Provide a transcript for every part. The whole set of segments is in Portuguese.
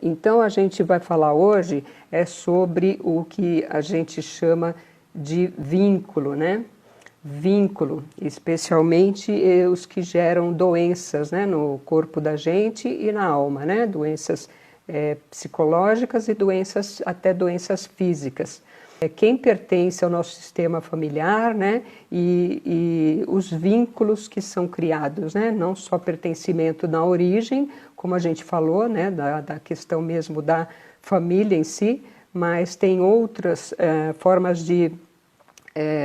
Então a gente vai falar hoje sobre o que a gente chama de vínculo, né? Vínculo, especialmente os que geram doenças, né, no corpo da gente e na alma, né? Doenças psicológicas e até doenças físicas. Quem pertence ao nosso sistema familiar, né, e os vínculos que são criados, né, não só pertencimento na origem, como a gente falou, né, da questão mesmo da família em si, mas tem outras formas de,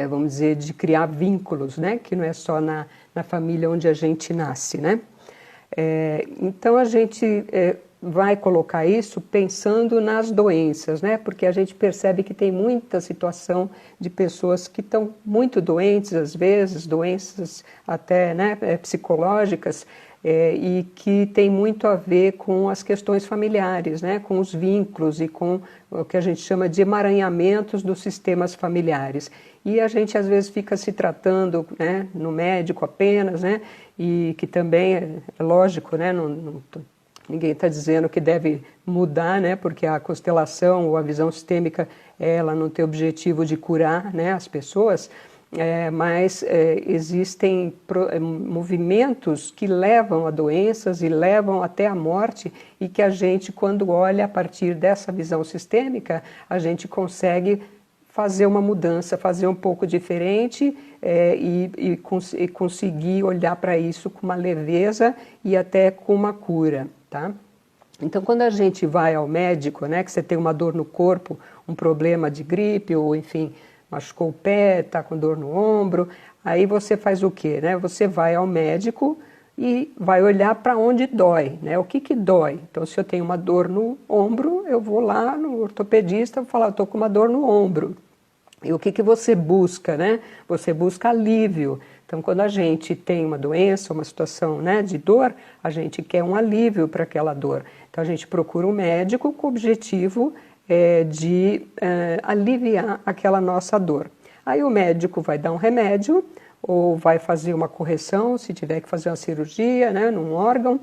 vamos dizer, de criar vínculos, né, que não é só na família onde a gente nasce, né. Então a gente vai colocar isso pensando nas doenças, né? Porque a gente percebe que tem muita situação de pessoas que estão muito doentes, às vezes, doenças até, né, psicológicas, e que tem muito a ver com as questões familiares, né, com os vínculos e com o que a gente chama de emaranhamentos dos sistemas familiares. E a gente às vezes fica se tratando, né, no médico apenas, né, e que também é lógico, né, ninguém está dizendo que deve mudar, né, porque a constelação ou a visão sistêmica, ela não tem o objetivo de curar, né, as pessoas, mas existem movimentos que levam a doenças e levam até a morte, e que a gente, quando olha a partir dessa visão sistêmica, a gente consegue fazer uma mudança, fazer um pouco diferente e conseguir olhar para isso com uma leveza e até com uma cura, tá? Então, quando a gente vai ao médico, né, que você tem uma dor no corpo, um problema de gripe ou, enfim, machucou o pé, está com dor no ombro, aí você faz o quê, né? Você vai ao médico e vai olhar para onde dói, né? O que dói? Então, se eu tenho uma dor no ombro, eu vou lá no ortopedista e vou falar, eu estou com uma dor no ombro. E o que você busca, né? Você busca alívio. Então, quando a gente tem uma doença, uma situação, né, de dor, a gente quer um alívio para aquela dor. Então, a gente procura um médico com o objetivo de aliviar aquela nossa dor. Aí o médico vai dar um remédio ou vai fazer uma correção, se tiver que fazer uma cirurgia, né, num órgão,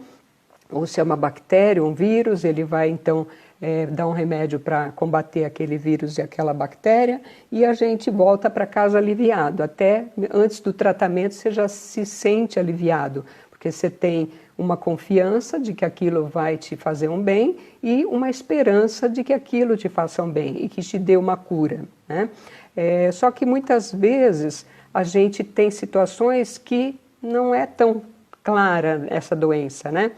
ou se é uma bactéria, um vírus, ele vai então dar um remédio para combater aquele vírus e aquela bactéria, e a gente volta para casa aliviado. Até antes do tratamento você já se sente aliviado, porque você tem uma confiança de que aquilo vai te fazer um bem e uma esperança de que aquilo te faça um bem e que te dê uma cura, né? Só que muitas vezes a gente tem situações que não é tão clara essa doença, né?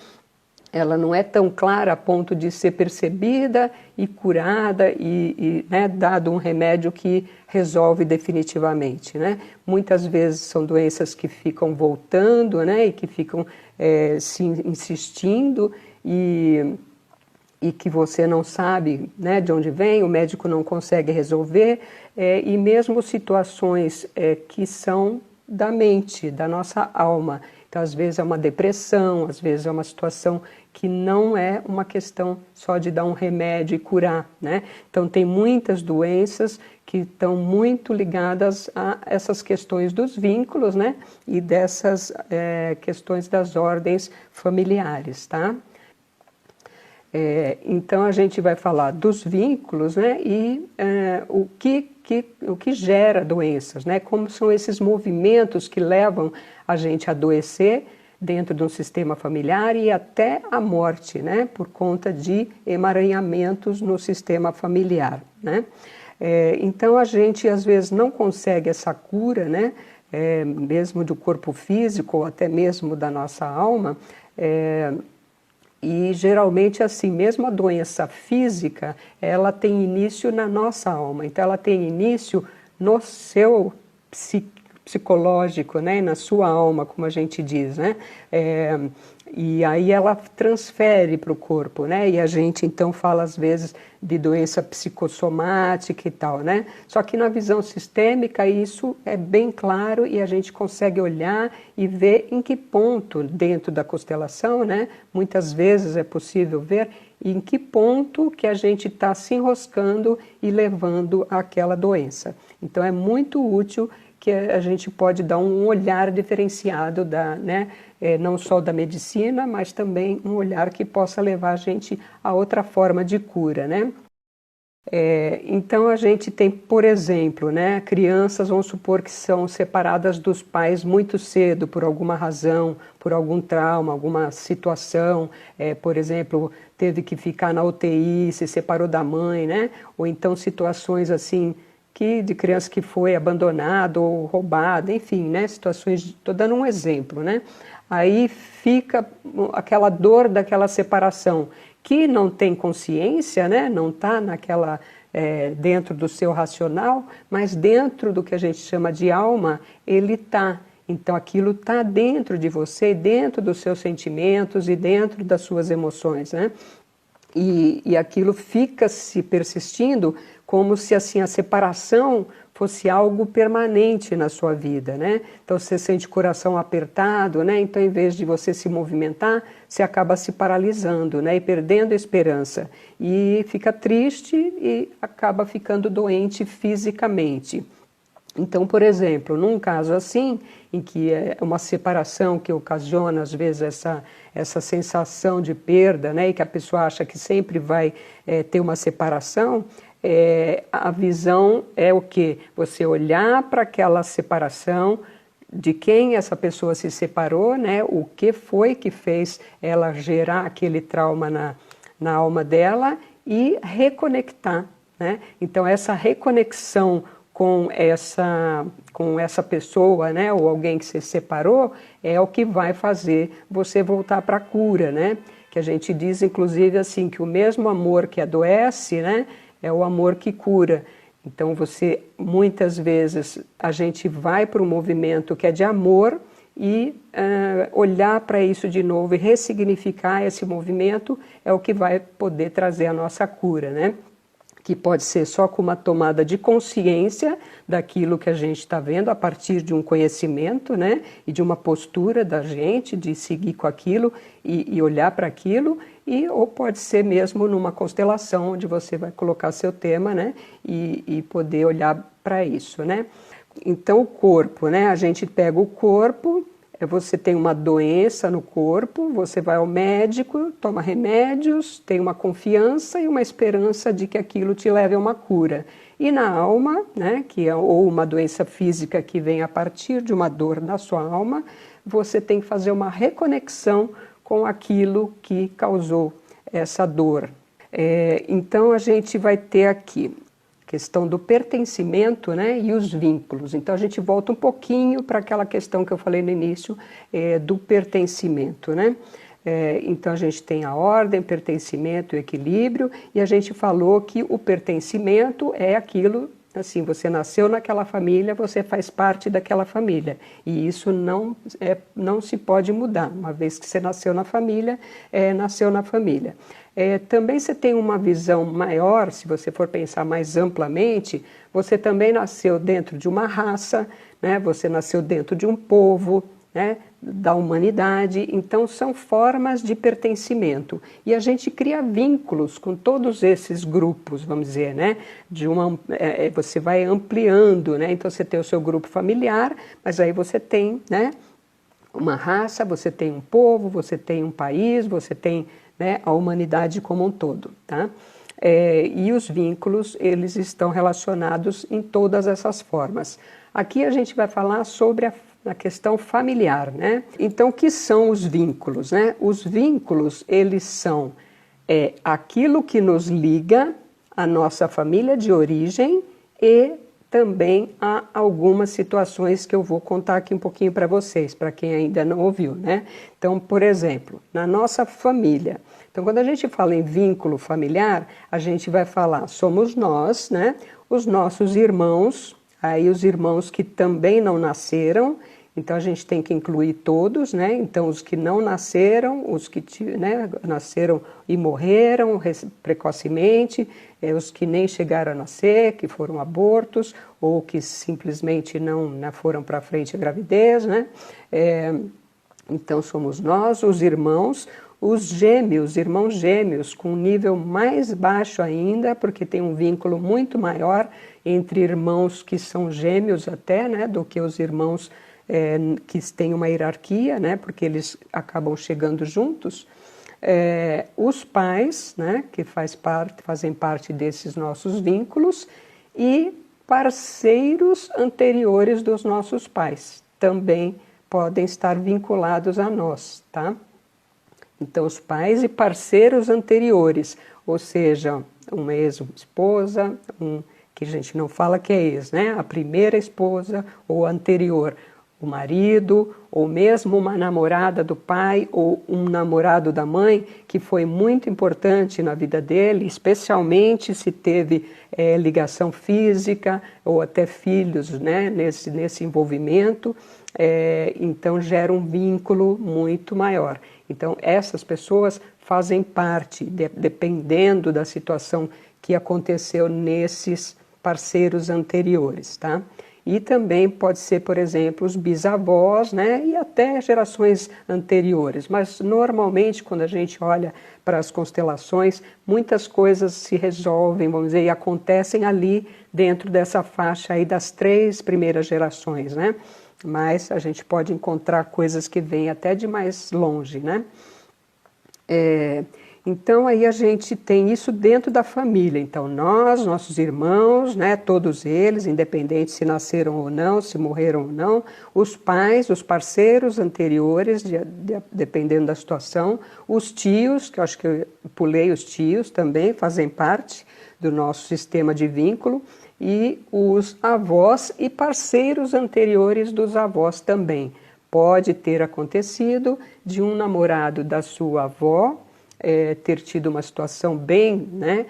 Ela não é tão clara a ponto de ser percebida e curada né, dado um remédio que resolve definitivamente, né? Muitas vezes são doenças que ficam voltando, né, e que ficam se insistindo e que você não sabe, né, de onde vem, o médico não consegue resolver, e mesmo situações que são da mente, da nossa alma. Então, às vezes é uma depressão, às vezes é uma situação que não é uma questão só de dar um remédio e curar, né? Então, tem muitas doenças que estão muito ligadas a essas questões dos vínculos, né? E dessas questões das ordens familiares, tá? Então, a gente vai falar dos vínculos, né? E o que gera doenças, né? Como são esses movimentos que levam a gente a adoecer dentro de um sistema familiar e até a morte, né? Por conta de emaranhamentos no sistema familiar, né? Então a gente às vezes não consegue essa cura, né? Mesmo do corpo físico ou até mesmo da nossa alma, e geralmente assim, mesmo a doença física, ela tem início na nossa alma, então ela tem início no seu psicológico, né, na sua alma, como a gente diz, né, e aí ela transfere para o corpo, né, e a gente então fala às vezes de doença psicossomática e tal, né, só que na visão sistêmica isso é bem claro e a gente consegue olhar e ver em que ponto dentro da constelação, né, muitas vezes é possível ver em que ponto que a gente está se enroscando e levando àquela doença. Então é muito útil que a gente pode dar um olhar diferenciado né, não só da medicina, mas também um olhar que possa levar a gente a outra forma de cura, né? Então a gente tem, por exemplo, né, crianças, vamos supor que são separadas dos pais muito cedo, por alguma razão, por algum trauma, alguma situação, por exemplo, teve que ficar na UTI, se separou da mãe, né? Ou então situações assim, de criança que foi abandonada ou roubada, enfim, né, situações, estou dando um exemplo, né? Aí fica aquela dor daquela separação, que não tem consciência, né? Não está naquela, dentro do seu racional, mas dentro do que a gente chama de alma, ele está. Então aquilo está dentro de você, dentro dos seus sentimentos e dentro das suas emoções, né? E aquilo fica se persistindo como se assim a separação fosse algo permanente na sua vida, né? Então você sente o coração apertado, né? Então em vez de você se movimentar, você acaba se paralisando, né? E perdendo a esperança. E fica triste e acaba ficando doente fisicamente. Então, por exemplo, num caso assim, em que é uma separação que ocasiona, às vezes, essa sensação de perda, né, e que a pessoa acha que sempre vai ter uma separação, a visão é o quê? Você olhar para aquela separação, de quem essa pessoa se separou, né, o que foi que fez ela gerar aquele trauma na alma dela e reconectar, né? Então, essa reconexão com essa pessoa, né, ou alguém que se separou, é o que vai fazer você voltar para a cura, né? Que a gente diz, inclusive, assim, que o mesmo amor que adoece, né, é o amor que cura. Então, muitas vezes, a gente vai para um movimento que é de amor e olhar para isso de novo e ressignificar esse movimento é o que vai poder trazer a nossa cura, né? Que pode ser só com uma tomada de consciência daquilo que a gente está vendo, a partir de um conhecimento, né, e de uma postura da gente, de seguir com aquilo e olhar para aquilo, ou pode ser mesmo numa constelação, onde você vai colocar seu tema, né, e poder olhar para isso, né. Então o corpo, né, a gente pega o corpo, você tem uma doença no corpo, você vai ao médico, toma remédios, tem uma confiança e uma esperança de que aquilo te leve a uma cura. E na alma, né, que é ou uma doença física que vem a partir de uma dor na sua alma, você tem que fazer uma reconexão com aquilo que causou essa dor. Então a gente vai ter aqui questão do pertencimento, né, e os vínculos. Então a gente volta um pouquinho para aquela questão que eu falei no início do pertencimento, né? Então a gente tem a ordem, pertencimento e equilíbrio, e a gente falou que o pertencimento é aquilo, assim, você nasceu naquela família, você faz parte daquela família, e isso não se pode mudar, uma vez que você nasceu na família, nasceu na família. Também você tem uma visão maior, se você for pensar mais amplamente, você também nasceu dentro de uma raça, né? Você nasceu dentro de um povo, né? Da humanidade, então são formas de pertencimento. E a gente cria vínculos com todos esses grupos, vamos dizer, né? Você vai ampliando, né? Então você tem o seu grupo familiar, mas aí você tem, né, uma raça, você tem um povo, você tem um país, você tem, né, a humanidade como um todo, tá? E os vínculos, eles estão relacionados em todas essas formas. Aqui a gente vai falar sobre a questão familiar, né? Então, o que são os vínculos, né? Os vínculos, eles são aquilo que nos liga à nossa família de origem e também há algumas situações que eu vou contar aqui um pouquinho para vocês, para quem ainda não ouviu, né? Então, por exemplo, na nossa família. Então, quando a gente fala em vínculo familiar, a gente vai falar, somos nós, né? Os nossos irmãos, aí os irmãos que também não nasceram, então a gente tem que incluir todos, né? Então, os que não nasceram, os que, né, nasceram e morreram precocemente, os que nem chegaram a nascer, que foram abortos, ou que simplesmente não foram para frente a gravidez, né? Então, somos nós, os irmãos os gêmeos, irmãos gêmeos, com um nível mais baixo ainda, porque tem um vínculo muito maior entre irmãos que são gêmeos até, né, do que os irmãos que têm uma hierarquia, né, porque eles acabam chegando juntos. Os pais, né, que fazem parte desses nossos vínculos, e parceiros anteriores dos nossos pais também podem estar vinculados a nós, tá? Então, os pais e parceiros anteriores, ou seja, uma ex-esposa, que a gente não fala que é ex, né? A primeira esposa ou a anterior, o marido, ou mesmo uma namorada do pai ou um namorado da mãe, que foi muito importante na vida dele, especialmente se teve ligação física ou até filhos, né, nesse envolvimento, então gera um vínculo muito maior. Então essas pessoas fazem parte, dependendo da situação que aconteceu nesses parceiros anteriores, tá? E também pode ser, por exemplo, os bisavós, né, e até gerações anteriores. Mas normalmente, quando a gente olha para as constelações, muitas coisas se resolvem, vamos dizer, e acontecem ali dentro dessa faixa aí das 3 primeiras gerações, né? Mas a gente pode encontrar coisas que vêm até de mais longe, né? Então aí a gente tem isso dentro da família. Então nós, nossos irmãos, né, todos eles, independente se nasceram ou não, se morreram ou não, os pais, os parceiros anteriores, dependendo da situação, os tios, que eu acho que eu pulei os tios também, fazem parte do nosso sistema de vínculo, e os avós e parceiros anteriores dos avós também. Pode ter acontecido de um namorado da sua avó ter tido uma situação bem, né,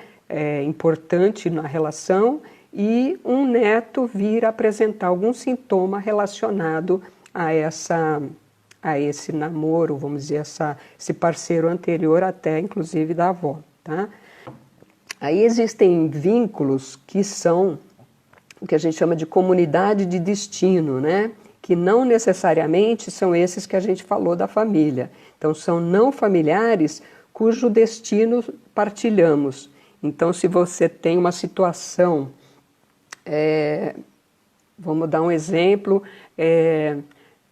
importante na relação, e um neto vir apresentar algum sintoma relacionado a esse namoro, vamos dizer, esse parceiro anterior até inclusive da avó, tá? Aí existem vínculos que são o que a gente chama de comunidade de destino, né? Que não necessariamente são esses que a gente falou da família. Então são não familiares cujo destino partilhamos. Então, se você tem uma situação, vamos dar um exemplo,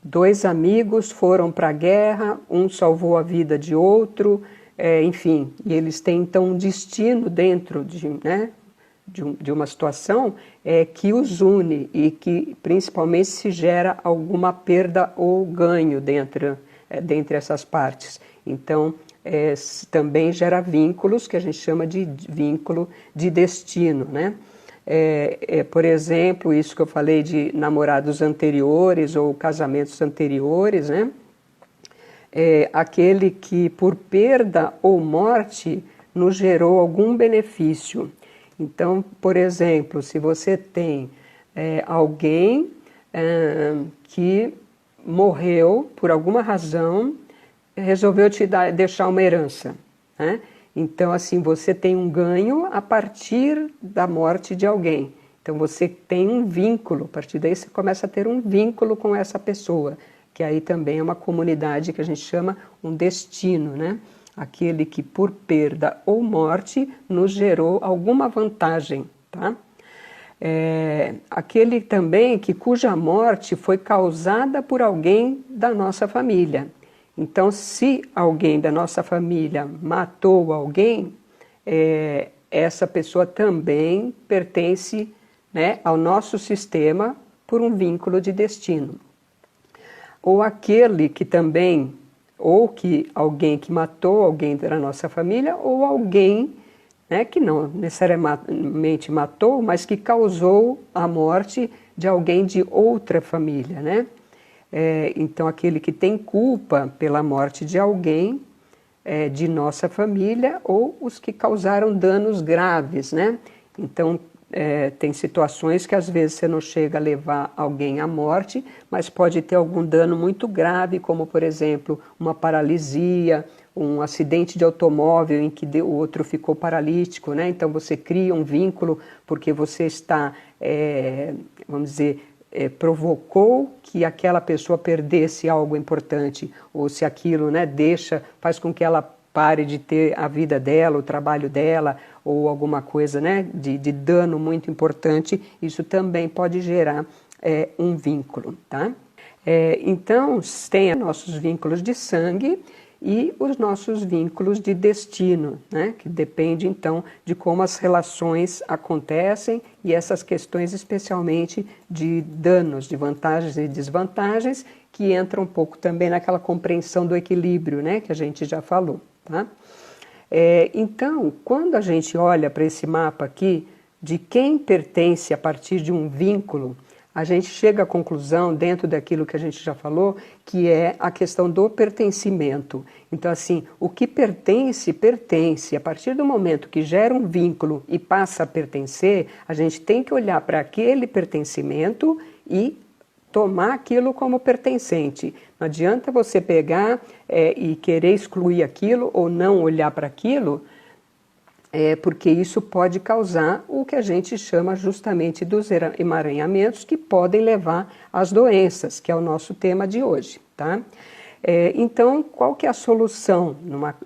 2 amigos foram para a guerra, um salvou a vida de outro, enfim, e eles têm então um destino dentro de uma situação que os une e que principalmente se gera alguma perda ou ganho dentre essas partes. Então, também gera vínculos que a gente chama de vínculo de destino, né? Por exemplo, isso que eu falei de namorados anteriores ou casamentos anteriores, né? Aquele que por perda ou morte nos gerou algum benefício. Então, por exemplo, se você tem alguém que morreu por alguma razão, resolveu te deixar uma herança, né? Então, assim, você tem um ganho a partir da morte de alguém. Então, você tem um vínculo, a partir daí você começa a ter um vínculo com essa pessoa, que aí também é uma comunidade que a gente chama um destino, né? Aquele que por perda ou morte nos gerou alguma vantagem, tá? Aquele também cuja morte foi causada por alguém da nossa família. Então, se alguém da nossa família matou alguém, essa pessoa também pertence, né, ao nosso sistema por um vínculo de destino. Ou aquele que também, ou que alguém que matou alguém da nossa família, ou alguém, né, que não necessariamente matou, mas que causou a morte de alguém de outra família, né? Então, aquele que tem culpa pela morte de alguém de nossa família, ou os que causaram danos graves, né? Então, tem situações que às vezes você não chega a levar alguém à morte, mas pode ter algum dano muito grave, como, por exemplo, uma paralisia, um acidente de automóvel em que o outro ficou paralítico, né? Então, você cria um vínculo porque você está, vamos dizer, provocou que aquela pessoa perdesse algo importante, ou se aquilo, né, faz com que ela pare de ter a vida dela, o trabalho dela, ou alguma coisa, né, de dano muito importante, isso também pode gerar um vínculo, tá? Então, tem nossos vínculos de sangue e os nossos vínculos de destino, né? Que depende então de como as relações acontecem e essas questões especialmente de danos, de vantagens e desvantagens, que entram um pouco também naquela compreensão do equilíbrio, né? Que a gente já falou, tá? Então, quando a gente olha para esse mapa aqui, de quem pertence a partir de um vínculo, a gente chega à conclusão, dentro daquilo que a gente já falou, que é a questão do pertencimento. Então, assim, o que pertence, pertence. A partir do momento que gera um vínculo e passa a pertencer, a gente tem que olhar para aquele pertencimento e tomar aquilo como pertencente. Não adianta você pegar e querer excluir aquilo ou não olhar para aquilo, porque isso pode causar o que a gente chama justamente dos emaranhamentos que podem levar às doenças, que é o nosso tema de hoje, tá? Então, qual que é a solução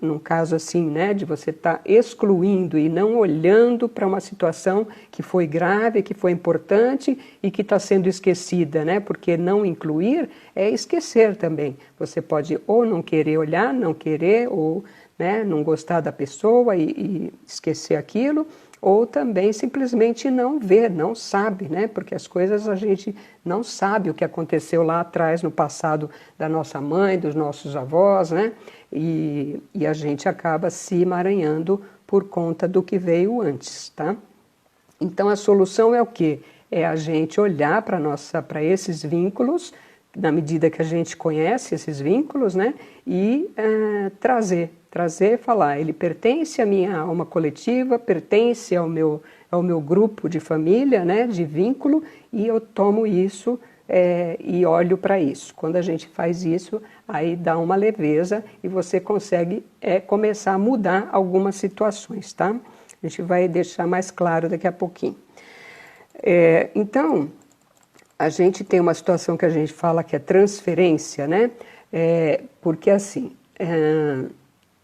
num caso assim, né, de você estar excluindo e não olhando para uma situação que foi grave, que foi importante e que está sendo esquecida, né? Porque não incluir é esquecer também. Você pode ou não querer olhar, não querer, ou né, não gostar da pessoa e esquecer aquilo, ou também simplesmente não ver, não sabe, né? Porque as coisas a gente não sabe o que aconteceu lá atrás, no passado da nossa mãe, dos nossos avós, né? E a gente acaba se emaranhando por conta do que veio antes, tá? Então a solução é o quê? É a gente olhar para esses vínculos, na medida que a gente conhece esses vínculos, né? E trazer, falar, ele pertence à minha alma coletiva, pertence ao meu grupo de família, né, de vínculo, e eu tomo isso e olho para isso. Quando a gente faz isso, aí dá uma leveza e você consegue começar a mudar algumas situações, tá? A gente vai deixar mais claro daqui a pouquinho. Então, a gente tem uma situação que a gente fala que é transferência, né? Porque assim,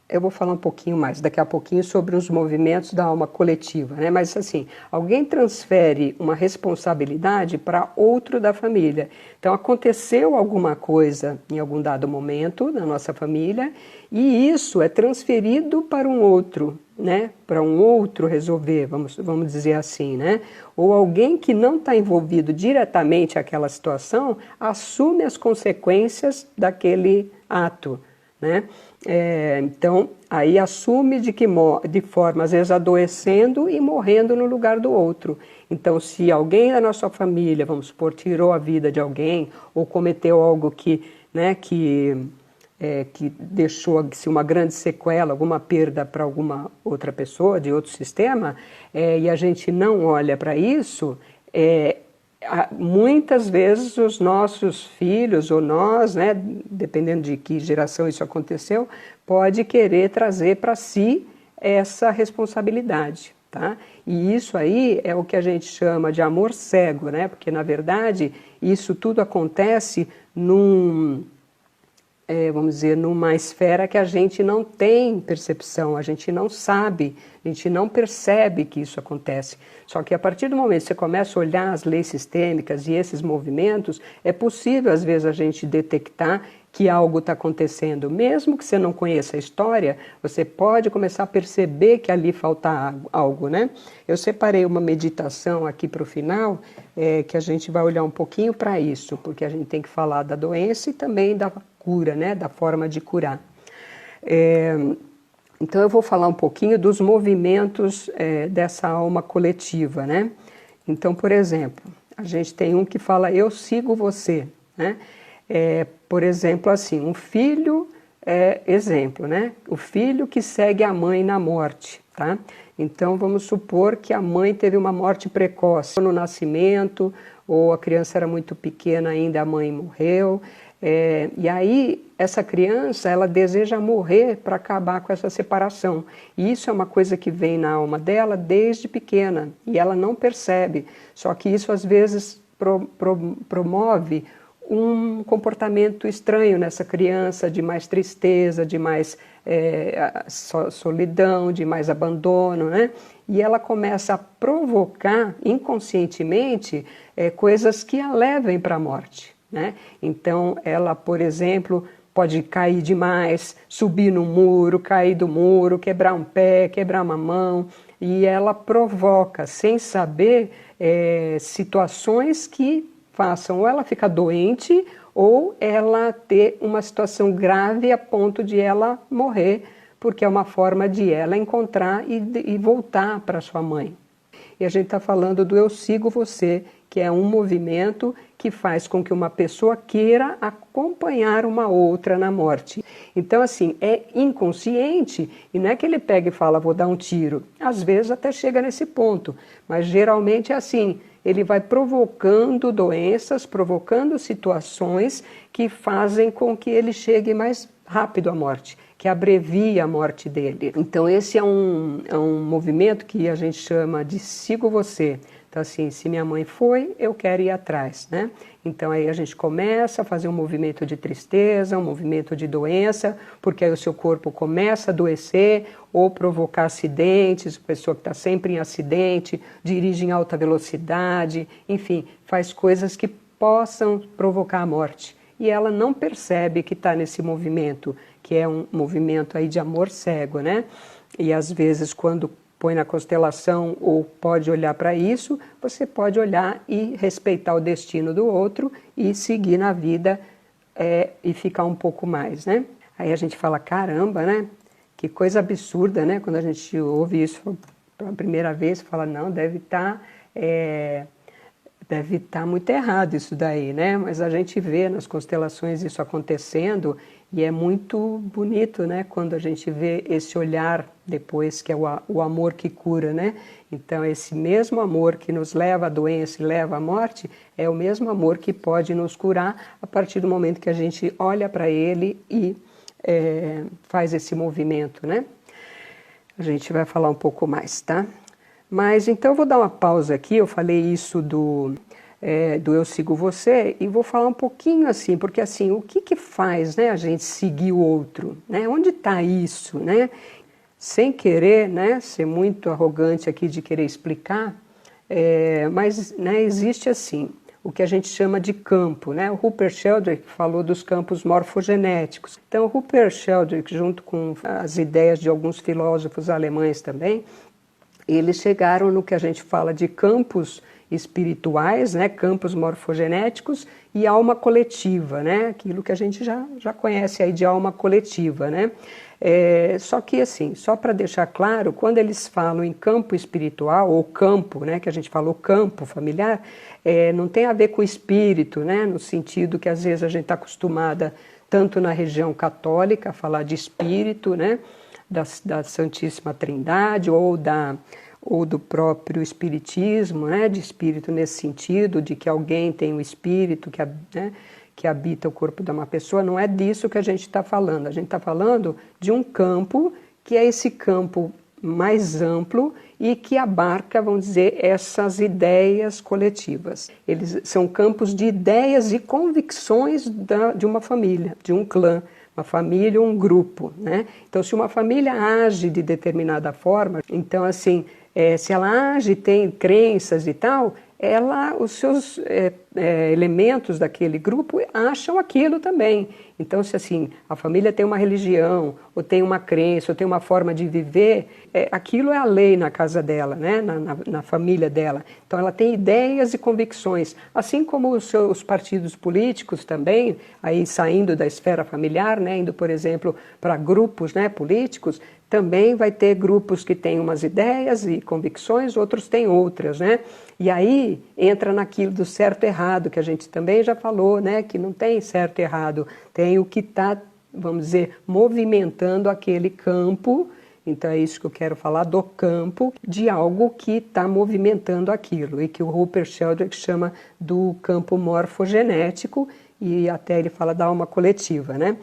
eu vou falar um pouquinho mais daqui a pouquinho sobre os movimentos da alma coletiva, né? Mas assim, alguém transfere uma responsabilidade para outro da família. Então aconteceu alguma coisa em algum dado momento na nossa família e isso é transferido para um outro, né? Para um outro resolver, vamos dizer assim, né? Ou alguém que não está envolvido diretamente naquela situação assume as consequências daquele ato, né? Então, aí assume de forma, às vezes, adoecendo e morrendo no lugar do outro. Então, se alguém da nossa família, vamos supor, tirou a vida de alguém ou cometeu algo que deixou assim, uma grande sequela, alguma perda para alguma outra pessoa, de outro sistema, e a gente não olha para isso, muitas vezes os nossos filhos ou nós, né, dependendo de que geração isso aconteceu, pode querer trazer para si essa responsabilidade, tá? E isso aí é o que a gente chama de amor cego, né? Porque na verdade isso tudo acontece vamos dizer, numa esfera que a gente não tem percepção, a gente não sabe, a gente não percebe que isso acontece. Só que a partir do momento que você começa a olhar as leis sistêmicas e esses movimentos, é possível às vezes a gente detectar que algo está acontecendo. Mesmo que você não conheça a história, você pode começar a perceber que ali falta algo, né? Eu separei uma meditação aqui para o final, que a gente vai olhar um pouquinho para isso, porque a gente tem que falar da doença e também da cura, né, da forma de curar. Então eu vou falar um pouquinho dos movimentos dessa alma coletiva, né? Então, por exemplo, a gente tem um que fala eu sigo você, né? Por exemplo, assim, um filho, exemplo, né? O filho que segue a mãe na morte, tá? Então vamos supor que a mãe teve uma morte precoce no nascimento, ou a criança era muito pequena ainda, a mãe morreu. E aí essa criança ela deseja morrer para acabar com essa separação, e isso é uma coisa que vem na alma dela desde pequena e ela não percebe, só que isso às vezes promove um comportamento estranho nessa criança, de mais tristeza, de mais solidão, de mais abandono, né? E ela começa a provocar inconscientemente coisas que a levem para a morte, né? Então ela, por exemplo, pode cair demais, subir no muro, cair do muro, quebrar um pé, quebrar uma mão, e ela provoca, sem saber, situações que façam ou ela ficar doente ou ela ter uma situação grave a ponto de ela morrer, porque é uma forma de ela encontrar e voltar para sua mãe. E a gente está falando do Eu Sigo Você, que é um movimento que faz com que uma pessoa queira acompanhar uma outra na morte. Então, assim, é inconsciente, e não é que ele pega e fala, vou dar um tiro. Às vezes até chega nesse ponto, mas geralmente é assim, ele vai provocando doenças, provocando situações que fazem com que ele chegue mais rápido à morte, que abrevia a morte dele. Então esse é um movimento que a gente chama de Sigo Você. Então assim, se minha mãe foi, eu quero ir atrás, né? Então aí a gente começa a fazer um movimento de tristeza, um movimento de doença, porque aí o seu corpo começa a adoecer ou provocar acidentes, pessoa que está sempre em acidente, dirige em alta velocidade, enfim, faz coisas que possam provocar a morte. E ela não percebe que está nesse movimento, que é um movimento aí de amor cego, né? E às vezes quando põe na constelação ou pode olhar para isso, você pode olhar e respeitar o destino do outro e seguir na vida e ficar um pouco mais, né? Aí a gente fala, caramba, né? Que coisa absurda, né? Quando a gente ouve isso pela primeira vez, fala, não, deve estar muito errado isso daí, né? Mas a gente vê nas constelações isso acontecendo e é muito bonito, né? Quando a gente vê esse olhar depois, que é o amor que cura, né? Então esse mesmo amor que nos leva à doença e leva à morte é o mesmo amor que pode nos curar a partir do momento que a gente olha para ele e faz esse movimento, né? A gente vai falar um pouco mais, tá? Mas então eu vou dar uma pausa aqui, eu falei isso do Eu Sigo Você e vou falar um pouquinho assim, porque assim, o que faz, né, a gente seguir o outro, né? Onde está isso, né? Sem querer, né, ser muito arrogante aqui de querer explicar, mas né, existe assim, o que a gente chama de campo, né? O Rupert Sheldrake falou dos campos morfogenéticos. Então o Rupert Sheldrake, junto com as ideias de alguns filósofos alemães também, eles chegaram no que a gente fala de campos espirituais, né, campos morfogenéticos e alma coletiva, né, aquilo que a gente já conhece aí de alma coletiva, né. Só que assim, só para deixar claro, quando eles falam em campo espiritual ou campo, né, que a gente falou campo familiar, não tem a ver com espírito, né, no sentido que às vezes a gente está acostumada tanto na região católica a falar de espírito, né, da Santíssima Trindade ou do próprio espiritismo, né, de espírito nesse sentido, de que alguém tem um espírito que habita o corpo de uma pessoa. Não é disso que a gente está falando. A gente está falando de um campo que é esse campo mais amplo e que abarca, vamos dizer, essas ideias coletivas. Eles são campos de ideias e convicções de uma família, de um clã, uma família ou um grupo, né? Então, se uma família age de determinada forma, então, assim, se ela age, tem crenças e tal, os seus elementos daquele grupo acham aquilo também. Então, se assim, a família tem uma religião, ou tem uma crença, ou tem uma forma de viver, aquilo é a lei na casa dela, né? na família dela. Então, ela tem ideias e convicções. Assim como os partidos políticos também, aí saindo da esfera familiar, né? Indo, por exemplo, para grupos, né, políticos, também vai ter grupos que têm umas ideias e convicções, outros têm outras, né? E aí entra naquilo do certo e errado, que a gente também já falou, né? Que não tem certo e errado, tem o que está, vamos dizer, movimentando aquele campo. Então é isso que eu quero falar, do campo, de algo que está movimentando aquilo, e que o Rupert Sheldrake chama do campo morfogenético, e até ele fala da alma coletiva, né?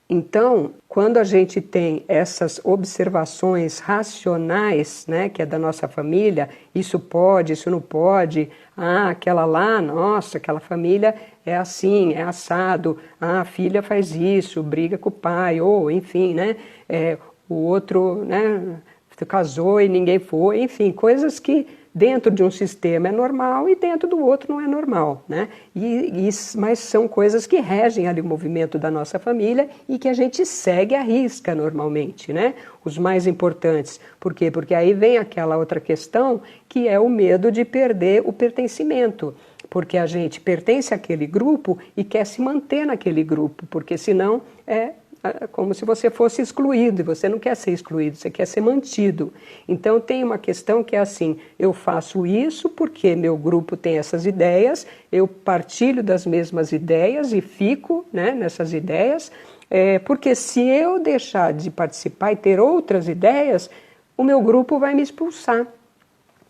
Então, quando a gente tem essas observações racionais, né, que é da nossa família, isso pode, isso não pode, aquela lá, nossa, aquela família é assim, é assado, a filha faz isso, briga com o pai, ou enfim, né, o outro, né, casou e ninguém foi, enfim, coisas que dentro de um sistema é normal e dentro do outro não é normal, né? Mas são coisas que regem ali o movimento da nossa família e que a gente segue à risca normalmente, né? Os mais importantes. Por quê? Porque aí vem aquela outra questão que é o medo de perder o pertencimento. Porque a gente pertence àquele grupo e quer se manter naquele grupo, porque senão é como se você fosse excluído, e você não quer ser excluído, você quer ser mantido. Então tem uma questão que é assim, eu faço isso porque meu grupo tem essas ideias, eu partilho das mesmas ideias e fico, né, nessas ideias, porque se eu deixar de participar e ter outras ideias, o meu grupo vai me expulsar.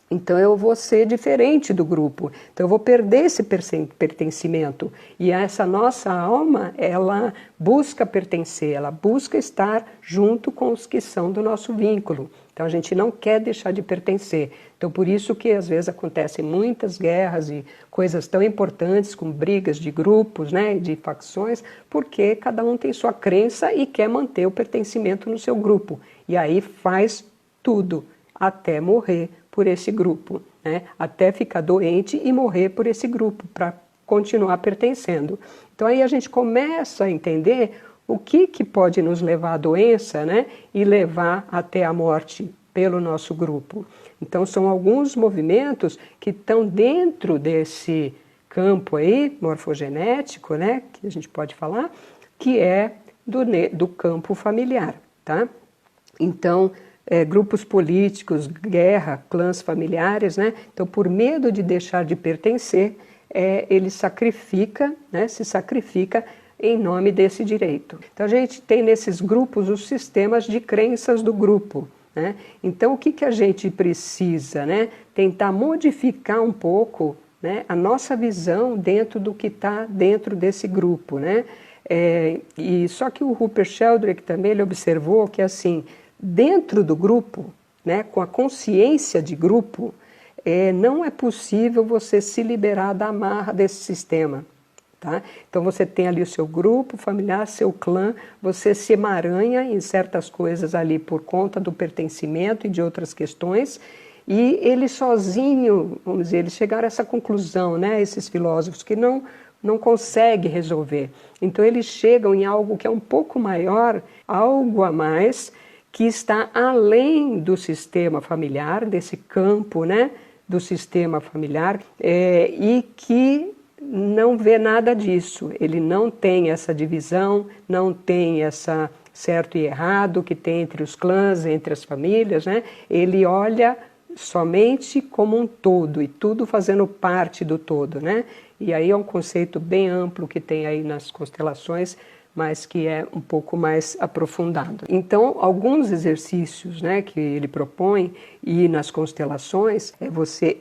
Então eu vou ser diferente do grupo, então eu vou perder esse pertencimento. E essa nossa alma, ela busca pertencer, ela busca estar junto com os que são do nosso vínculo. Então a gente não quer deixar de pertencer. Então por isso que às vezes acontecem muitas guerras e coisas tão importantes como brigas de grupos, né, de facções, porque cada um tem sua crença e quer manter o pertencimento no seu grupo. E aí faz tudo, até morrer por esse grupo, né? Até ficar doente e morrer por esse grupo, para continuar pertencendo. Então aí a gente começa a entender o que pode nos levar à doença, né? E levar até a morte pelo nosso grupo. Então são alguns movimentos que estão dentro desse campo aí, morfogenético, né? Que a gente pode falar, que é do campo familiar, tá? Então, grupos políticos, guerra, clãs familiares, né? Então, por medo de deixar de pertencer, ele sacrifica, né? Se sacrifica em nome desse direito. Então, a gente tem nesses grupos os sistemas de crenças do grupo, né? Então, o que a gente precisa, né? Tentar modificar um pouco, né, a nossa visão dentro do que está dentro desse grupo, né? E só que o Rupert Sheldrake também ele observou que assim, dentro do grupo, né, com a consciência de grupo, não é possível você se liberar da amarra desse sistema. Tá? Então você tem ali o seu grupo familiar, seu clã, você se emaranha em certas coisas ali por conta do pertencimento e de outras questões, e ele sozinho, vamos dizer, eles chegaram a essa conclusão, né, esses filósofos, que não consegue resolver. Então eles chegam em algo que é um pouco maior, algo a mais, que está além do sistema familiar, desse campo, né, do sistema familiar, e que não vê nada disso. Ele não tem essa divisão, não tem essa certo e errado que tem entre os clãs, entre as famílias, né? Ele olha somente como um todo e tudo fazendo parte do todo, né? E aí é um conceito bem amplo que tem aí nas constelações, mas que é um pouco mais aprofundado. Então, alguns exercícios, né, que ele propõe, e nas constelações, é você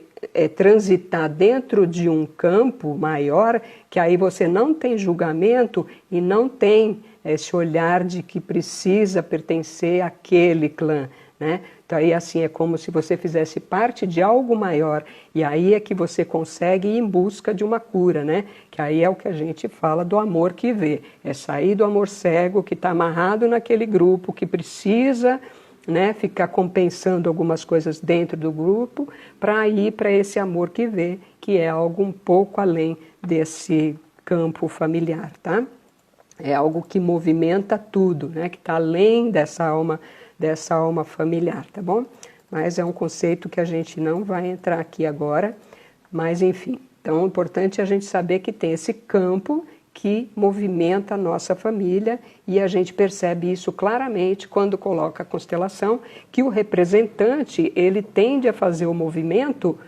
transitar dentro de um campo maior, que aí você não tem julgamento e não tem esse olhar de que precisa pertencer àquele clã, né? Então aí assim é como se você fizesse parte de algo maior, e aí é que você consegue ir em busca de uma cura, né? Que aí é o que a gente fala do amor que vê, é sair do amor cego que está amarrado naquele grupo, que precisa, né, ficar compensando algumas coisas dentro do grupo, para ir para esse amor que vê, que é algo um pouco além desse campo familiar, tá? É algo que movimenta tudo, né? Que está além dessa alma familiar, tá bom? Mas é um conceito que a gente não vai entrar aqui agora, mas enfim. Então, o importante é a gente saber que tem esse campo que movimenta a nossa família, e a gente percebe isso claramente quando coloca a constelação, que o representante, ele tende a fazer o movimento,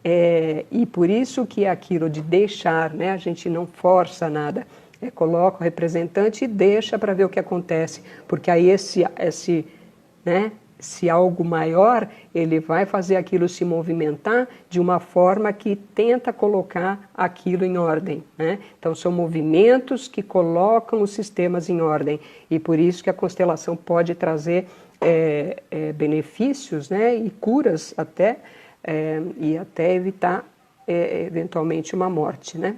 e por isso que é aquilo de deixar, né? A gente não força nada, coloca o representante e deixa para ver o que acontece, porque aí esse né, se algo maior, ele vai fazer aquilo se movimentar de uma forma que tenta colocar aquilo em ordem, né? Então são movimentos que colocam os sistemas em ordem, e por isso que a constelação pode trazer benefícios, né, e curas até, e até evitar eventualmente uma morte, né?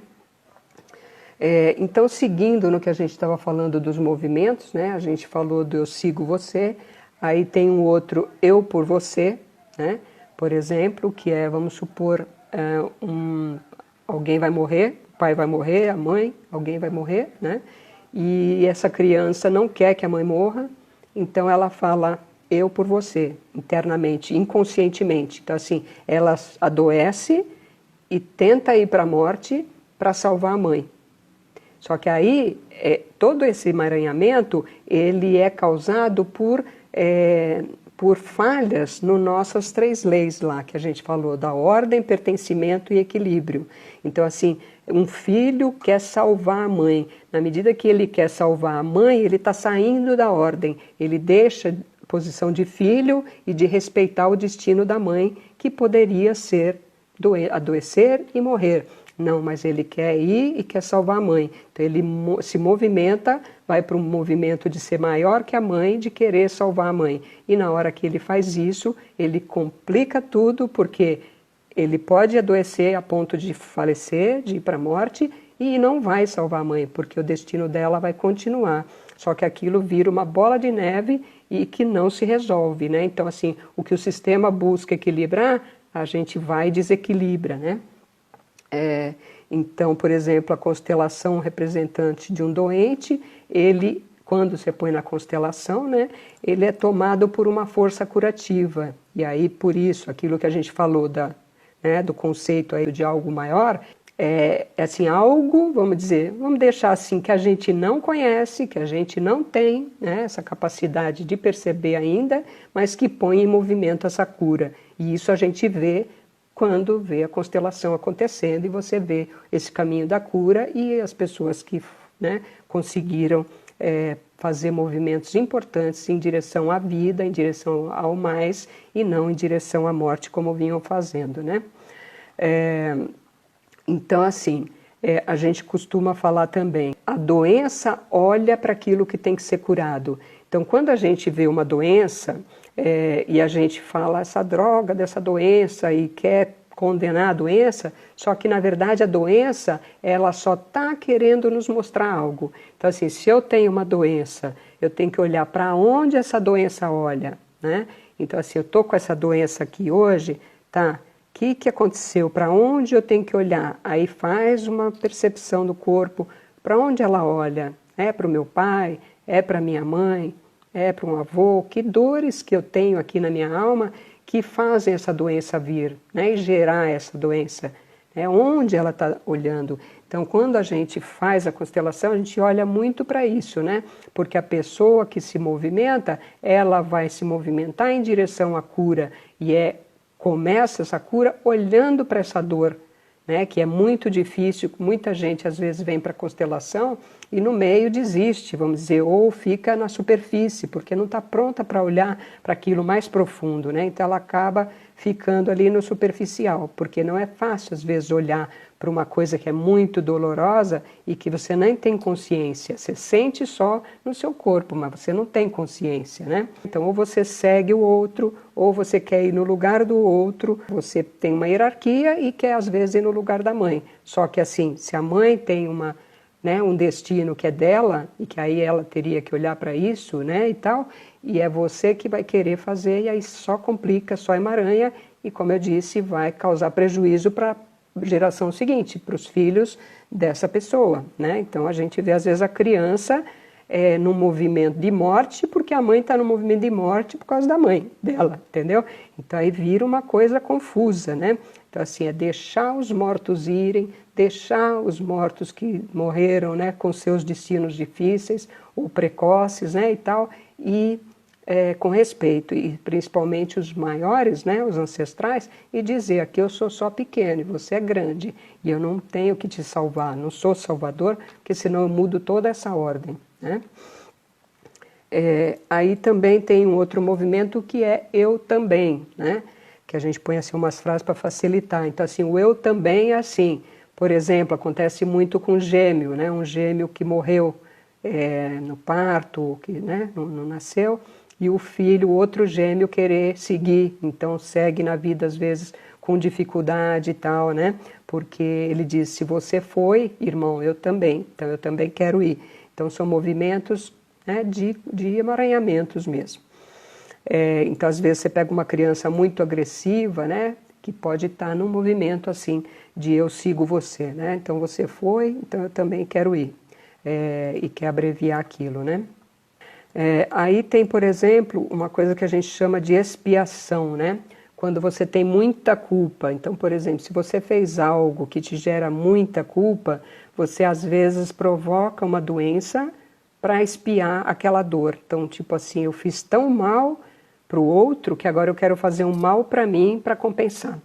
Então, seguindo no que a gente estava falando dos movimentos, né, a gente falou do eu sigo você, aí tem um outro eu por você, né, por exemplo, que é, vamos supor, alguém vai morrer, o pai vai morrer, a mãe, alguém vai morrer, né, e essa criança não quer que a mãe morra, então ela fala eu por você, internamente, inconscientemente. Então, assim, ela adoece e tenta ir para a morte para salvar a mãe. Só que aí, todo esse emaranhamento, ele é causado por falhas nas nossas 3 leis lá, que a gente falou, da ordem, pertencimento e equilíbrio. Então, assim, um filho quer salvar a mãe. Na medida que ele quer salvar a mãe, ele está saindo da ordem. Ele deixa a posição de filho e de respeitar o destino da mãe, que poderia ser adoecer e morrer. Não, mas ele quer ir e quer salvar a mãe. Então ele se movimenta, vai para um movimento de ser maior que a mãe, de querer salvar a mãe. E na hora que ele faz isso, ele complica tudo, porque ele pode adoecer a ponto de falecer, de ir para a morte, e não vai salvar a mãe, porque o destino dela vai continuar. Só que aquilo vira uma bola de neve e que não se resolve, né? Então, assim, o que o sistema busca equilibrar, a gente vai e desequilibra, né? Então, por exemplo, a constelação representante de um doente, ele, quando você põe na constelação, né, ele é tomado por uma força curativa. E aí, por isso, aquilo que a gente falou do conceito aí de algo maior, assim, algo, vamos dizer, vamos deixar assim, que a gente não conhece, que a gente não tem, né, essa capacidade de perceber ainda, mas que põe em movimento essa cura. E isso a gente vê quando vê a constelação acontecendo e você vê esse caminho da cura e as pessoas que, né, conseguiram fazer movimentos importantes em direção à vida, em direção ao mais e não em direção à morte como vinham fazendo, né? Então, assim, a gente costuma falar também, a doença olha para aquilo que tem que ser curado. Então, quando a gente vê uma doença e a gente fala essa droga dessa doença e quer condenar a doença, só que na verdade a doença ela só está querendo nos mostrar algo. Então, assim, se eu tenho uma doença, eu tenho que olhar para onde essa doença olha, né? Então, assim, eu estou com essa doença aqui hoje, tá? O que aconteceu? Para onde eu tenho que olhar? Aí faz uma percepção do corpo, para onde ela olha? É para o meu pai? É para minha mãe? É para um avô? Que dores que eu tenho aqui na minha alma que fazem essa doença vir, né, e gerar essa doença? Onde ela está olhando? Então, quando a gente faz a constelação, a gente olha muito para isso, né? Porque a pessoa que se movimenta, ela vai se movimentar em direção à cura e começa essa cura olhando para essa dor, né, que é muito difícil. Muita gente às vezes vem para a constelação e no meio desiste, vamos dizer, ou fica na superfície, porque não está pronta para olhar para aquilo mais profundo, né? Então ela acaba ficando ali no superficial, porque não é fácil às vezes olhar para uma coisa que é muito dolorosa e que você nem tem consciência. Você sente só no seu corpo, mas você não tem consciência, né? Então, ou você segue o outro, ou você quer ir no lugar do outro. Você tem uma hierarquia e quer, às vezes, ir no lugar da mãe. Só que, assim, se a mãe tem um destino que é dela, e que aí ela teria que olhar para isso, né, e tal, e é você que vai querer fazer, e aí só complica, só emaranha, e, como eu disse, vai causar prejuízo para geração seguinte, para os filhos dessa pessoa, né? Então a gente vê às vezes a criança num movimento de morte, porque a mãe está no movimento de morte por causa da mãe dela, entendeu? Então aí vira uma coisa confusa, né? Então, assim, é deixar os mortos irem, deixar os mortos que morreram, né, com seus destinos difíceis ou precoces, né, e tal, e com respeito, e principalmente os maiores, né, os ancestrais, e dizer: aqui eu sou só pequeno e você é grande, e eu não tenho que te salvar, não sou salvador, porque senão eu mudo toda essa ordem, né? Aí também tem um outro movimento que é eu também, né? Que a gente põe assim umas frases para facilitar. Então assim, o eu também é assim. Por exemplo, acontece muito com gêmeo, né? Um gêmeo que morreu no parto, que né, não nasceu, e o filho, o outro gêmeo, querer seguir. Então segue na vida às vezes com dificuldade e tal, né? Porque ele diz, se você foi, irmão, eu também. Então eu também quero ir. Então são movimentos, né, de emaranhamentos mesmo. Então, às vezes, você pega uma criança muito agressiva, né, que pode estar num movimento assim, de eu sigo você, né? Então, você foi, então eu também quero ir. E quer abreviar aquilo, né? Aí tem, por exemplo, uma coisa que a gente chama de expiação, né? Quando você tem muita culpa. Então, por exemplo, se você fez algo que te gera muita culpa, você às vezes provoca uma doença para expiar aquela dor. Então, tipo assim, eu fiz tão mal para o outro que agora eu quero fazer um mal para mim para compensar.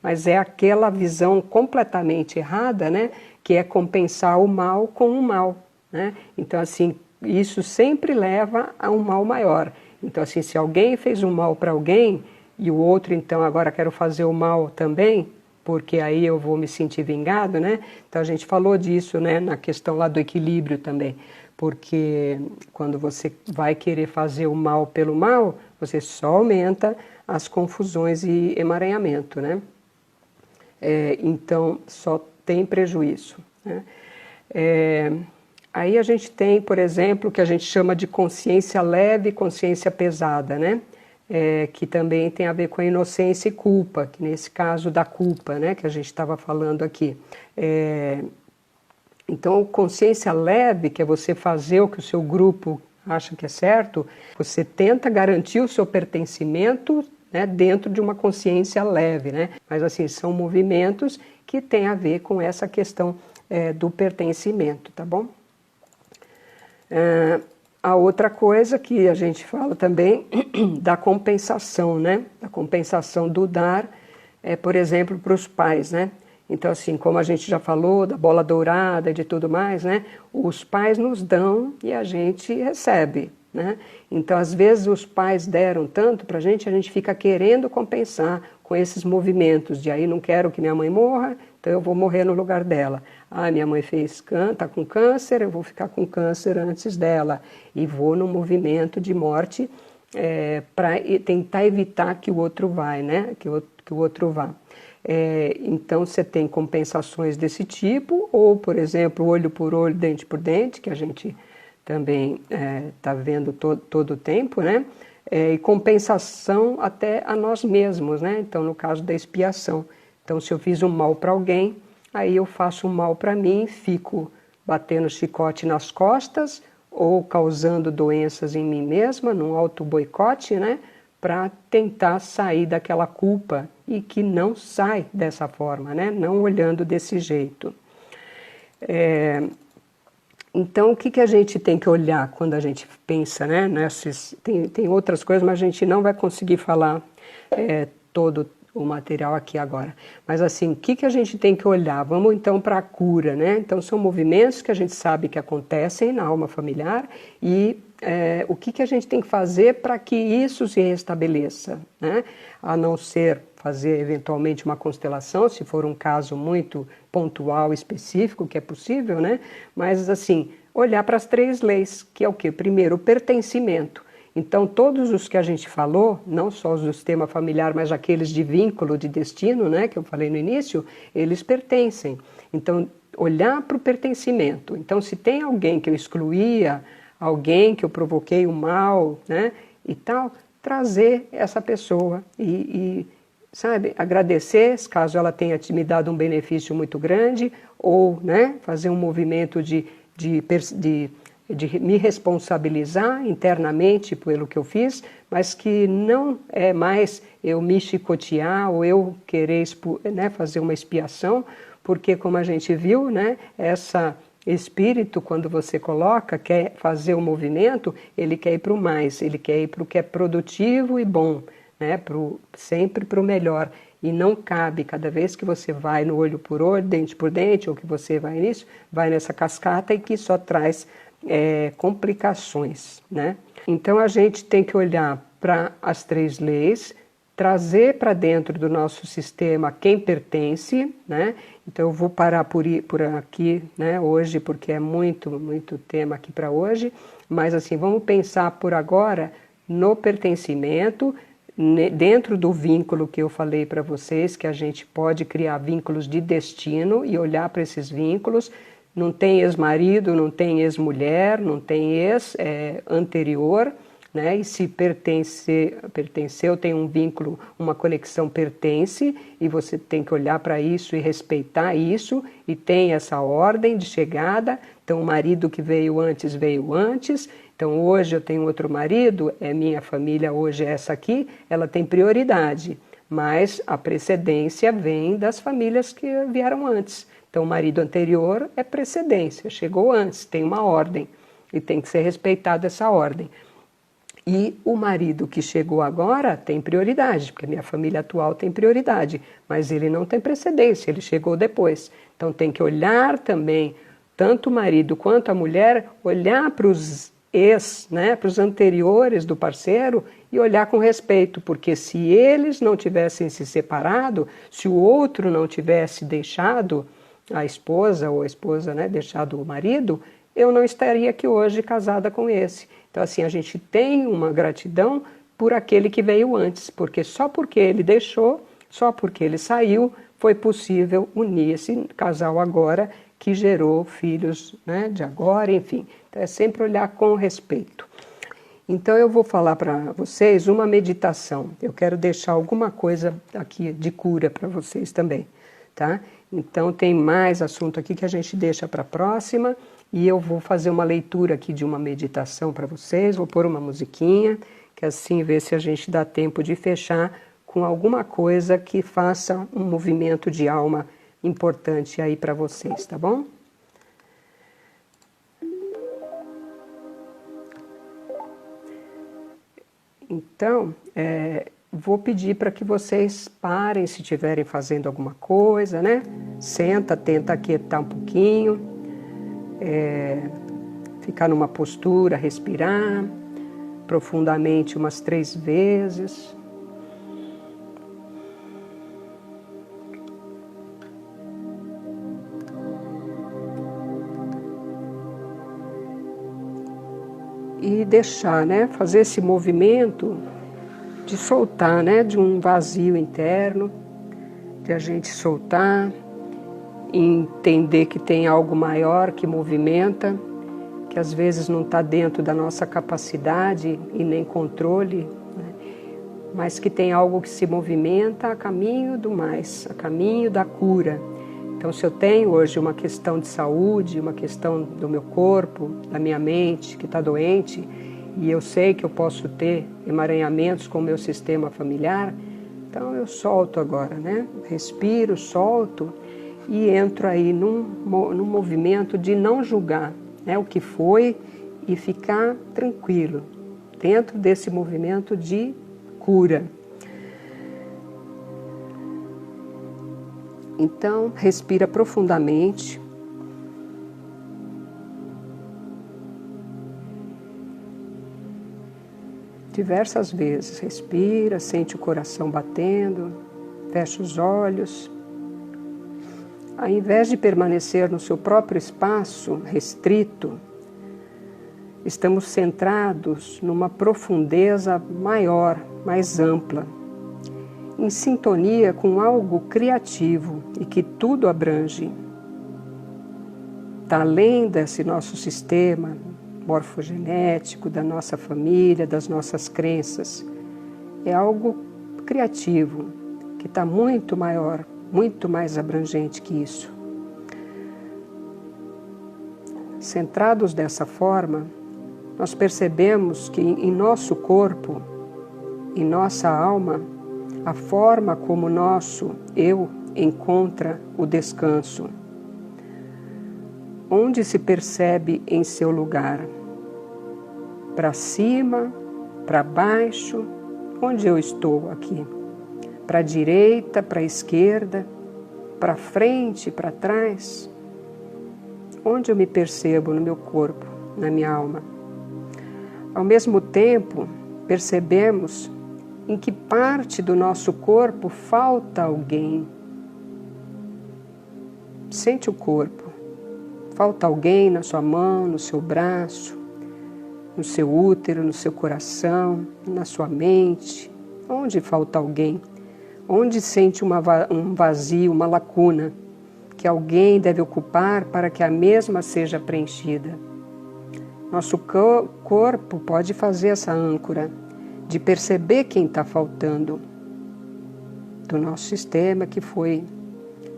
Mas é aquela visão completamente errada, né? Que é compensar o mal com o mal, né? Então, assim, isso sempre leva a um mal maior. Então, assim, se alguém fez um mal para alguém e o outro, então, agora quero fazer o mal também, porque aí eu vou me sentir vingado, né? Então, a gente falou disso, né? Na questão lá do equilíbrio também. Porque quando você vai querer fazer o mal pelo mal, você só aumenta as confusões e emaranhamento, né? Então, só tem prejuízo, né? Aí a gente tem, por exemplo, o que a gente chama de consciência leve e consciência pesada, né? Que também tem a ver com a inocência e culpa, que nesse caso da culpa, né, que a gente estava falando aqui. Então, consciência leve, que é você fazer o que o seu grupo acha que é certo, você tenta garantir o seu pertencimento, né, dentro de uma consciência leve, né? Mas assim, são movimentos que têm a ver com essa questão do pertencimento, tá bom? A outra coisa que a gente fala também da compensação, né? Da compensação do dar, por exemplo, para os pais, né? Então, assim, como a gente já falou, da bola dourada e de tudo mais, né? Os pais nos dão e a gente recebe, né? Então, às vezes, os pais deram tanto para a gente fica querendo compensar com esses movimentos de aí não quero que minha mãe morra, então eu vou morrer no lugar dela. Ah, minha mãe está com câncer, eu vou ficar com câncer antes dela. E vou no movimento de morte para tentar evitar que o outro vai, né? Que o outro vá. Então, você tem compensações desse tipo, ou, por exemplo, olho por olho, dente por dente, que a gente também está vendo todo o tempo, né? E compensação até a nós mesmos, né? Então, no caso da expiação. Então, se eu fiz um mal para alguém, aí eu faço um mal para mim, fico batendo chicote nas costas ou causando doenças em mim mesma, num auto-boicote, né? Para tentar sair daquela culpa e que não sai dessa forma, né? Não olhando desse jeito. Então, o que a gente tem que olhar quando a gente pensa, né? Tem outras coisas, mas a gente não vai conseguir falar todo o material aqui agora. Mas assim, o que a gente tem que olhar? Vamos então para a cura, né? Então, são movimentos que a gente sabe que acontecem na alma familiar e o que a gente tem que fazer para que isso se restabeleça, né? A não ser fazer eventualmente uma constelação, se for um caso muito pontual, específico, que é possível, né? Mas assim, olhar para as 3 leis, que é o quê? Primeiro, o pertencimento. Então, todos os que a gente falou, não só os do sistema familiar, mas aqueles de vínculo, de destino, né, que eu falei no início, eles pertencem. Então, olhar para o pertencimento. Então, se tem alguém que eu excluía, alguém que eu provoquei o mal, né, e tal, trazer essa pessoa e sabe, agradecer, caso ela tenha me dado um benefício muito grande, ou, né, fazer um movimento de me responsabilizar internamente pelo que eu fiz, mas que não é mais eu me chicotear ou eu querer né, fazer uma expiação, porque como a gente viu, né, espírito, quando você coloca, quer fazer o movimento, ele quer ir para o mais, ele quer ir para o que é produtivo e bom, né, sempre para o melhor. E não cabe, cada vez que você vai no olho por olho, dente por dente, ou que você vai nisso, vai nessa cascata e que só traz complicações, né? Então a gente tem que olhar para as 3 leis, trazer para dentro do nosso sistema quem pertence, né? Então eu vou parar por aqui, né, hoje, porque é muito tema aqui para hoje, mas assim, vamos pensar por agora no pertencimento, dentro do vínculo que eu falei para vocês, que a gente pode criar vínculos de destino e olhar para esses vínculos. Não tem ex-marido, não tem ex-mulher, não tem ex-anterior, né? E se pertenceu, tem um vínculo, uma conexão pertence, e você tem que olhar para isso e respeitar isso, e tem essa ordem de chegada. Então o marido que veio antes, então hoje eu tenho outro marido, minha família hoje é essa aqui, ela tem prioridade, mas a precedência vem das famílias que vieram antes. Então o marido anterior é precedência, chegou antes, tem uma ordem, e tem que ser respeitada essa ordem. E o marido que chegou agora tem prioridade, porque a minha família atual tem prioridade, mas ele não tem precedência, ele chegou depois. Então tem que olhar também, tanto o marido quanto a mulher, olhar para os ex, né, para os anteriores do parceiro e olhar com respeito, porque se eles não tivessem se separado, se o outro não tivesse deixado a esposa, ou a esposa, né, deixado o marido, eu não estaria aqui hoje casada com esse. Então assim, a gente tem uma gratidão por aquele que veio antes, porque só porque ele deixou, só porque ele saiu, foi possível unir esse casal agora, que gerou filhos, né, de agora, enfim. Então é sempre olhar com respeito. Então eu vou falar para vocês uma meditação. Eu quero deixar alguma coisa aqui de cura para vocês também, tá? Então tem mais assunto aqui que a gente deixa para a próxima, e eu vou fazer uma leitura aqui de uma meditação para vocês, vou pôr uma musiquinha, que assim ver se a gente dá tempo de fechar com alguma coisa que faça um movimento de alma importante aí para vocês, tá bom? Então, vou pedir para que vocês parem se estiverem fazendo alguma coisa, né? Senta, tenta aquietar um pouquinho, ficar numa postura, respirar profundamente umas 3 vezes. E deixar, né, fazer esse movimento de soltar, né, de um vazio interno, de a gente soltar, entender que tem algo maior que movimenta, que às vezes não está dentro da nossa capacidade e nem controle, né, mas que tem algo que se movimenta a caminho do mais, a caminho da cura. Então, se eu tenho hoje uma questão de saúde, uma questão do meu corpo, da minha mente, que está doente, e eu sei que eu posso ter emaranhamentos com o meu sistema familiar, então eu solto agora, né? Respiro, solto e entro aí num movimento de não julgar, né, o que foi, e ficar tranquilo dentro desse movimento de cura. Então, respira profundamente. Diversas vezes, respira, sente o coração batendo, fecha os olhos. Ao invés de permanecer no seu próprio espaço restrito, estamos centrados numa profundeza maior, mais ampla, em sintonia com algo criativo e que tudo abrange. Está além desse nosso sistema morfogenético, da nossa família, das nossas crenças. É algo criativo, que está muito maior, muito mais abrangente que isso. Centrados dessa forma, nós percebemos que em nosso corpo, em nossa alma, a forma como nosso eu encontra o descanso, onde se percebe em seu lugar, para cima, para baixo, onde eu estou aqui, para a direita, para a esquerda, para frente, para trás, onde eu me percebo no meu corpo, na minha alma. Ao mesmo tempo, percebemos em que parte do nosso corpo falta alguém. Sente o corpo. Falta alguém na sua mão, no seu braço, no seu útero, no seu coração, na sua mente. Onde falta alguém? Onde sente um vazio, uma lacuna, que alguém deve ocupar para que a mesma seja preenchida? Nosso corpo pode fazer essa âncora de perceber quem está faltando do nosso sistema que foi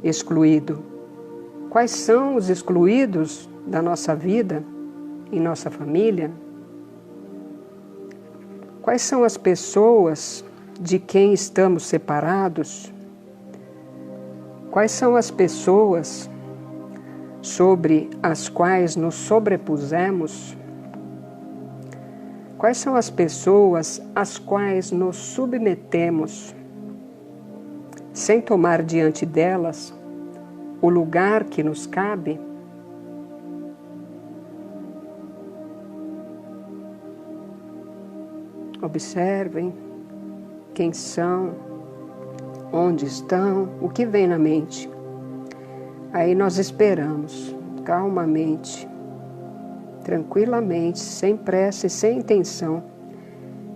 excluído. Quais são os excluídos da nossa vida, em nossa família? Quais são as pessoas de quem estamos separados? Quais são as pessoas sobre as quais nos sobrepusemos? Quais são as pessoas às quais nos submetemos, sem tomar diante delas o lugar que nos cabe? Observem quem são, onde estão, o que vem na mente. Aí nós esperamos, calmamente, tranquilamente, sem pressa e sem intenção.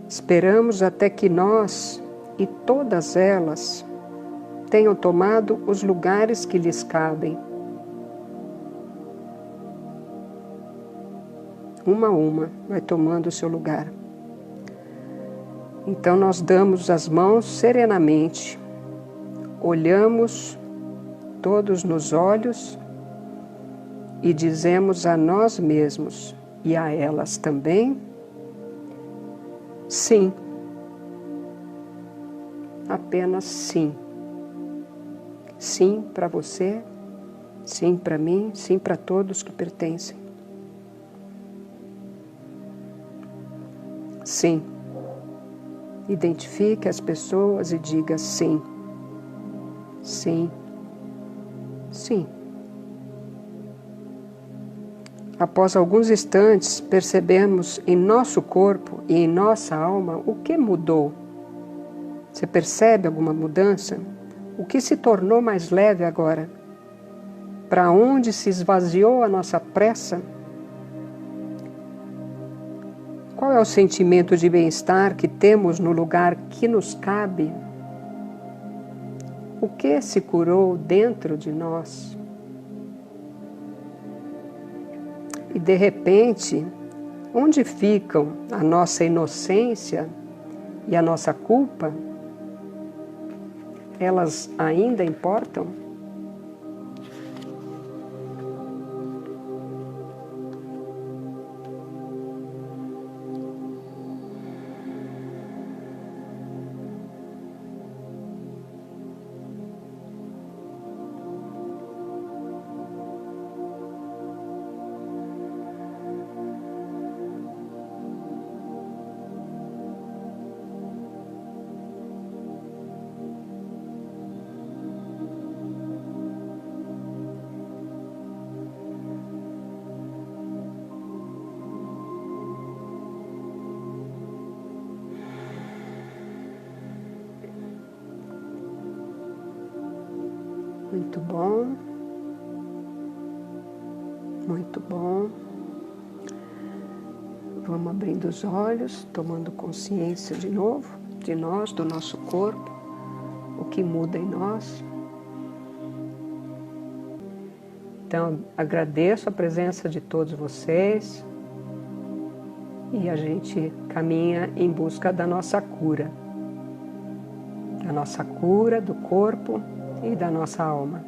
Esperamos até que nós e todas elas tenham tomado os lugares que lhes cabem. Uma a uma, vai tomando o seu lugar. Então nós damos as mãos serenamente, olhamos todos nos olhos e dizemos a nós mesmos e a elas também: sim. Apenas sim. Sim para você, sim para mim, sim para todos que pertencem. Sim. Identifique as pessoas e diga sim. Sim. Sim. Após alguns instantes, percebemos em nosso corpo e em nossa alma o que mudou. Você percebe alguma mudança? O que se tornou mais leve agora? Para onde se esvaziou a nossa pressa? Qual é o sentimento de bem-estar que temos no lugar que nos cabe? O que se curou dentro de nós? E de repente, onde ficam a nossa inocência e a nossa culpa? Elas ainda importam? Muito bom. Muito bom. Vamos abrindo os olhos, tomando consciência de novo, de nós, do nosso corpo, o que muda em nós. Então, agradeço a presença de todos vocês e a gente caminha em busca da nossa cura. Da nossa cura do corpo e da nossa alma.